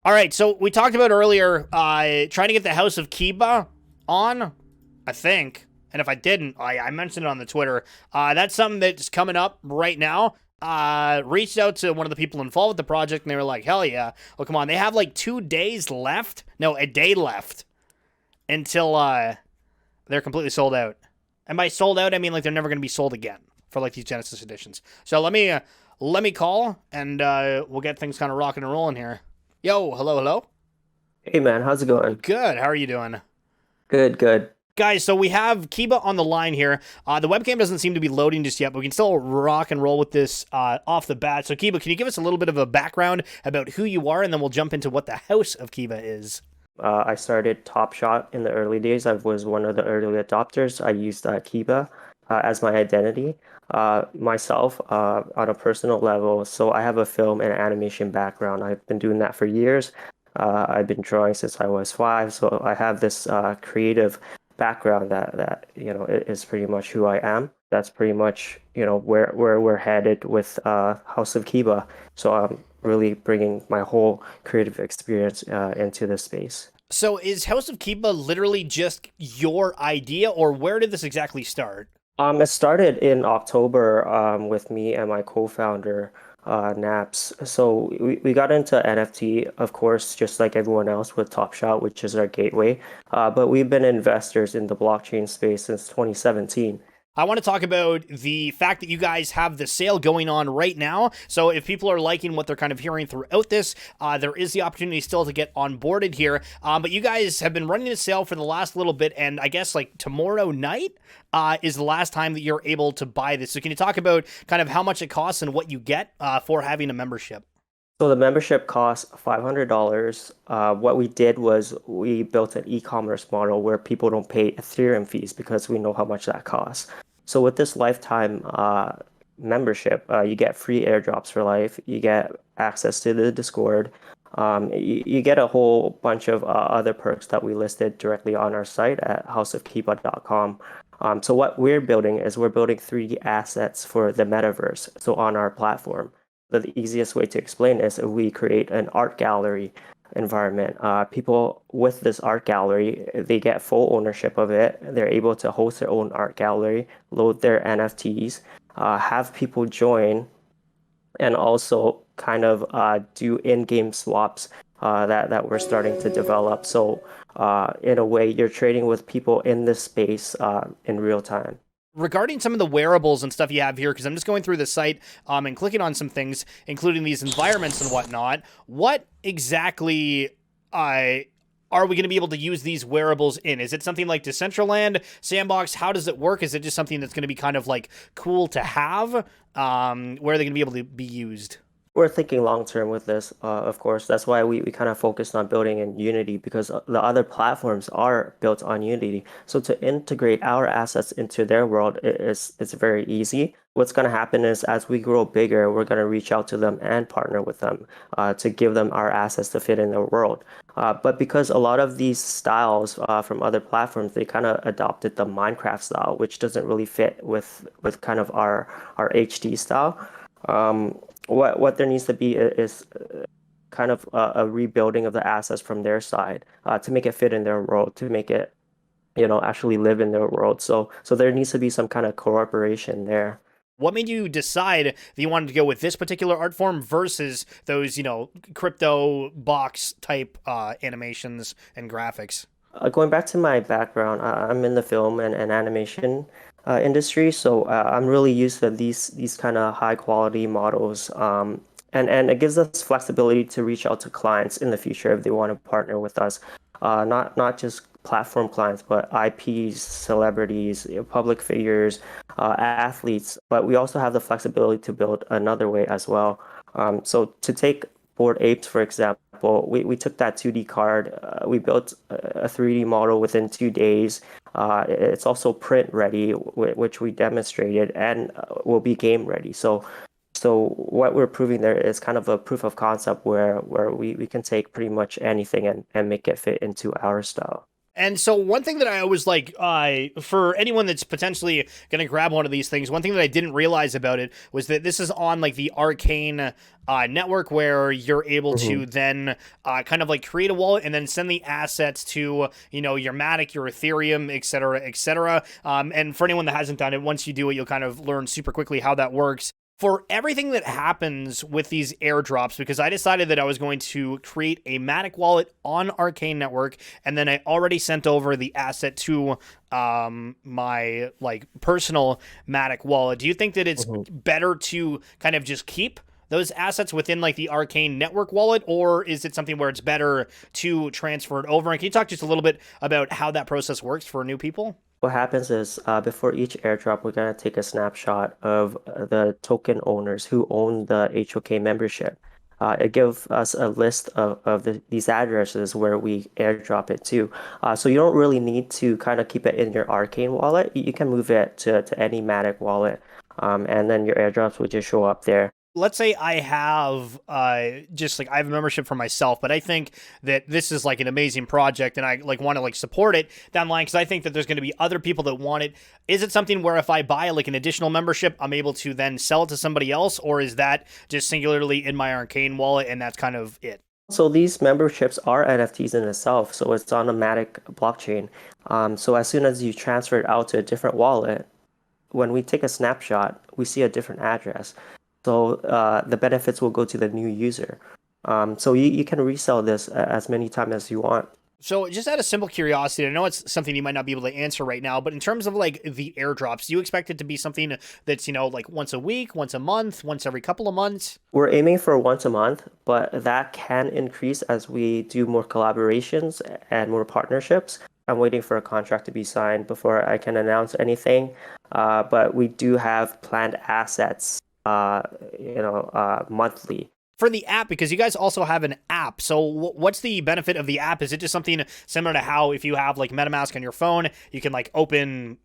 All right, so we talked about earlier trying to get the House of Kibaa on, I think. And if I didn't, I mentioned it on the Twitter. That's something that's coming up right now. Reached out to one of the people involved with the project, and they were like, hell yeah. Well, come on. They have like 2 days left. No, a day left until they're completely sold out. And by sold out, I mean like they're never going to be sold again for like these Genesis editions. So let me call, and we'll get things kind of rocking and rolling here. Yo, hello, hello. Hey man, how's it going? Good. How are you doing? Good, good. Guys, so we have Kiba on the line here. The webcam doesn't seem to be loading just yet, but we can still rock and roll with this off the bat. So, Kiba, can you give us a little bit of a background about who you are, and then we'll jump into what the House of Kiba is? I started Top Shot in the early days. I was one of the early adopters. I used Kiba as my identity. Myself, on a personal level, so I have a film and animation background. I've been doing that for years. I've been drawing since I was 5, so I have this creative background that is pretty much who I am. That's pretty much where we're headed with House of Kiba. So I'm really bringing my whole creative experience into this space. So, is House of Kiba literally just your idea, or where did this exactly start? It started in October with me and my co-founder, Naps. So we got into NFT, of course, just like everyone else with Top Shot, which is our gateway. But we've been investors in the blockchain space since 2017. I want to talk about the fact that you guys have the sale going on right now. So if people are liking what they're kind of hearing throughout this, there is the opportunity still to get onboarded here. But you guys have been running the sale for the last little bit, and I guess like tomorrow night is the last time that you're able to buy this. So can you talk about kind of how much it costs and what you get for having a membership? So the membership costs $500. What we did was we built an e-commerce model where people don't pay Ethereum fees because we know how much that costs. So with this lifetime membership, you get free airdrops for life. You get access to the Discord. You get a whole bunch of other perks that we listed directly on our site at houseofkiba.com. So what we're building is we're building 3D assets for the metaverse, so on our platform. The easiest way to explain is we create an art gallery environment. People with this art gallery, they get full ownership of it. They're able to host their own art gallery, load their NFTs, have people join, and also kind of do in-game swaps that we're starting to develop. So in a way, you're trading with people in this space in real time. Regarding some of the wearables and stuff you have here, because I'm just going through the site and clicking on some things, including these environments and whatnot. What exactly are we going to be able to use these wearables in? Is it something like Decentraland, Sandbox? How does it work? Is it just something that's going to be kind of like cool to have? Where are they going to be able to be used? We're thinking long term with this, of course. That's why we kind of focused on building in Unity because the other platforms are built on Unity. So to integrate our assets into their world is very easy. What's going to happen is as we grow bigger, we're going to reach out to them and partner with them to give them our assets to fit in their world. But because a lot of these styles from other platforms, they kind of adopted the Minecraft style, which doesn't really fit with kind of our HD style. Um, what there needs to be is kind of a rebuilding of the assets from their side to make it fit in their world, to make it, actually live in their world. So there needs to be some kind of cooperation there. What made you decide that you wanted to go with this particular art form versus those, crypto box type animations and graphics? Going back to my background, I'm in the film and animation industry, so I'm really used to these kind of high quality models, and it gives us flexibility to reach out to clients in the future if they want to partner with us, not just platform clients, but IPs, celebrities, public figures, athletes. But we also have the flexibility to build another way as well. So to take Bored Apes, for example, we took that 2D card, we built a 3D model within 2 days. It's also print ready, which we demonstrated, and will be game ready. So what we're proving there is kind of a proof of concept where we can take pretty much anything and make it fit into our style. And so one thing that I always like, for anyone that's potentially going to grab one of these things, one thing that I didn't realize about it was that this is on like the Arcane network where you're able Hmm. to then kind of like create a wallet and then send the assets to, your Matic, your Ethereum, et cetera, et cetera. And for anyone that hasn't done it, once you do it, you'll kind of learn super quickly how that works for everything that happens with these airdrops, because I decided that I was going to create a Matic wallet on Arcane Network, and then I already sent over the asset to my like personal Matic wallet. Do you think that it's better to kind of just keep those assets within like the Arcane Network wallet, or is it something where it's better to transfer it over? And can you talk just a little bit about how that process works for new people? What happens is before each airdrop, we're going to take a snapshot of the token owners who own the HOK membership. It gives us a list of these addresses where we airdrop it to. So you don't really need to kind of keep it in your Arcane wallet. You can move it to any Matic wallet, and then your airdrops will just show up there. Let's say I have just like I have a membership for myself, but I think that this is like an amazing project and I like want to like support it down the line because I think that there's going to be other people that want it. Is it something where if I buy like an additional membership, I'm able to then sell it to somebody else, or is that just singularly in my Arcane wallet and that's kind of it? So these memberships are NFTs in itself, so it's on a Matic blockchain. So as soon as you transfer it out to a different wallet, when we take a snapshot, we see a different address. So the benefits will go to the new user. So you can resell this as many times as you want. So, just out of simple curiosity, I know it's something you might not be able to answer right now, but in terms of like the airdrops, do you expect it to be something that's, like once a week, once a month, once every couple of months? We're aiming for once a month, but that can increase as we do more collaborations and more partnerships. I'm waiting for a contract to be signed before I can announce anything. But we do have planned assets, monthly. For the app, because you guys also have an app. So what's the benefit of the app? Is it just something similar to how if you have like MetaMask on your phone, you can like open,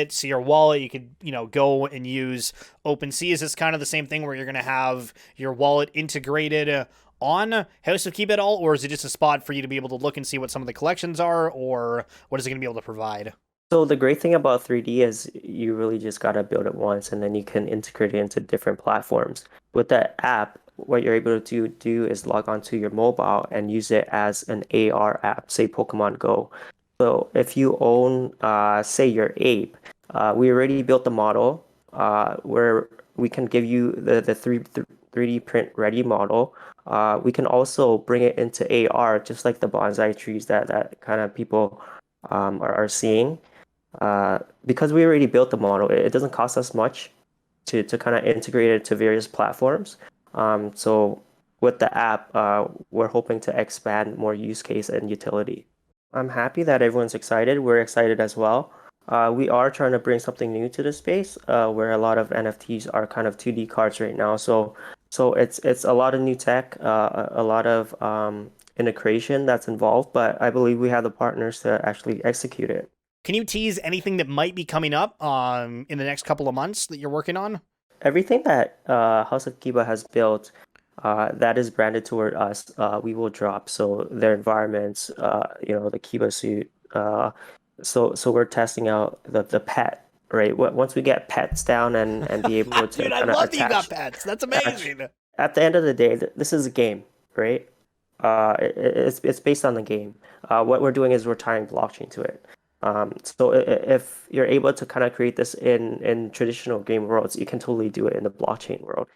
see your wallet, you could, go and use OpenSea. Is this kind of the same thing where you're going to have your wallet integrated on House of Kibaa at all? Or is it just a spot for you to be able to look and see what some of the collections are? Or what is it going to be able to provide? So the great thing about 3D is you really just gotta build it once and then you can integrate it into different platforms. With that app, what you're able to do is log onto your mobile and use it as an AR app, say Pokemon Go. So if you own, say your ape, we already built the model where we can give you the 3D print ready model. We can also bring it into AR, just like the bonsai trees that kind of people are seeing. Because we already built the model, it doesn't cost us much to kind of integrate it to various platforms. So with the app, we're hoping to expand more use case and utility. I'm happy that everyone's excited. We're excited as well. We are trying to bring something new to the space, where a lot of NFTs are kind of 2D cards right now. So it's a lot of new tech, a lot of integration that's involved, but I believe we have the partners to actually execute it. Can you tease anything that might be coming up in the next couple of months that you're working on? Everything that House of Kiba has built that is branded toward us, we will drop. So their environments, the Kiba suit. So we're testing out the pet, right? Once we get pets down and be able to Dude, I kind of love that you got attach, pets. That's attach. amazing. At the end of the day, this is a game, right? It's based on the game. What we're doing is we're tying blockchain to it. So if you're able to kind of create this in traditional game worlds, you can totally do it in the blockchain world.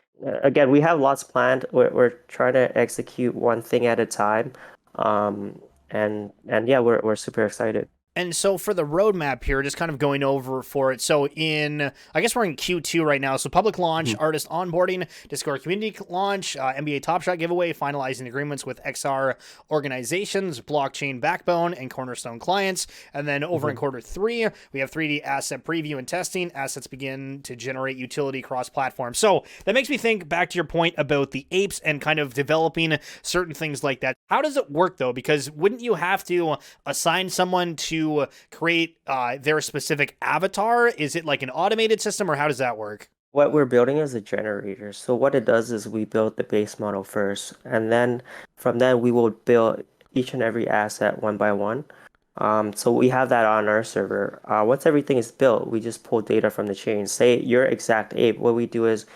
Again, we have lots planned. We're trying to execute one thing at a time. And yeah, we're super excited. And so for the roadmap here, just kind of going over for it. So I guess we're in Q2 right now. So public launch, artist onboarding, Discord community launch, NBA Top Shot giveaway, finalizing agreements with XR organizations, blockchain backbone, and cornerstone clients. And then over in quarter three, we have 3D asset preview and testing. Assets begin to generate utility cross-platform. So that makes me think back to your point about the apes and kind of developing certain things like that. How does it work though? Because wouldn't you have to assign someone to create their specific avatar? Is it like an automated system, or how does that work? What we're building is a generator. So what it does is we build the base model first, and then from then we will build each and every asset one by one. So we have that on our server. Once everything is built, we just pull data from the chain. Say your exact ape. What we do is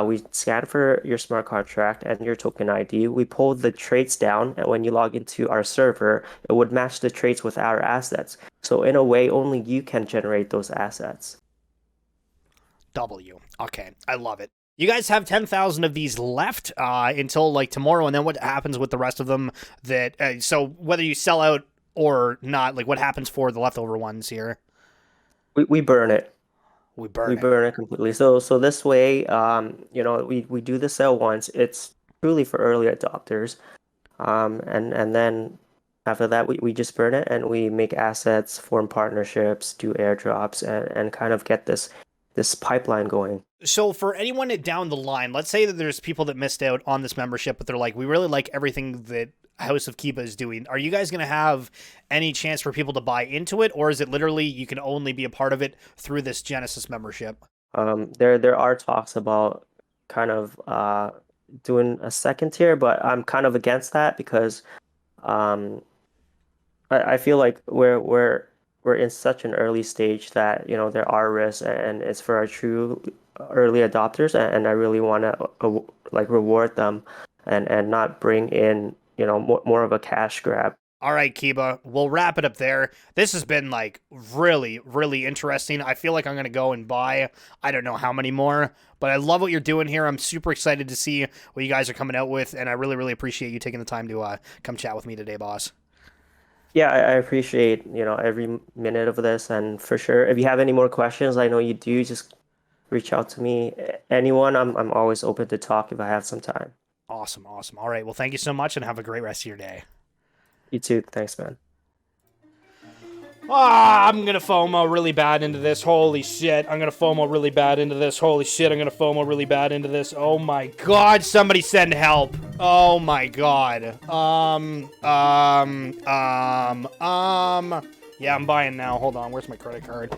we scan for your smart contract and your token ID. We pull the traits down, and when you log into our server, it would match the traits with our assets. So in a way, only you can generate those assets. W. Okay, I love it. You guys have 10,000 of these left until like tomorrow, and then what happens with the rest of them? That so whether you sell out or not, like what happens for the leftover ones here? We burn it. We We burn it. burn it completely. So this way, we do the sale once. It's truly for early adopters. And then after that, we just burn it and we make assets, form partnerships, do airdrops, and kind of get this pipeline going. So for anyone down the line, let's say that there's people that missed out on this membership, but they're like, we really like everything that House of Kibaa is doing. Are you guys going to have any chance for people to buy into it, or is it literally you can only be a part of it through this Genesis membership? There are talks about kind of doing a second tier, but I'm kind of against that because um, I feel like we're in such an early stage that there are risks and it's for our true early adopters and I really want to like reward them and not bring in more of a cash grab. All right, Kiba, we'll wrap it up there. This has been like really, really interesting. I feel like I'm going to go and buy, I don't know how many more, but I love what you're doing here. I'm super excited to see what you guys are coming out with, and I really, really appreciate you taking the time to come chat with me today, boss. Yeah, I appreciate every minute of this and for sure if you have any more questions, I know you do, just reach out to me. Anyone, I'm always open to talk if I have some time. Awesome, awesome. All right, well, thank you so much, and have a great rest of your day. You too. Thanks, man. Ah, I'm gonna FOMO really bad into this. Holy shit. I'm gonna FOMO really bad into this. Holy shit, I'm gonna FOMO really bad into this. Oh my god, somebody send help. Oh my god. Yeah, I'm buying now. Hold on, where's my credit card?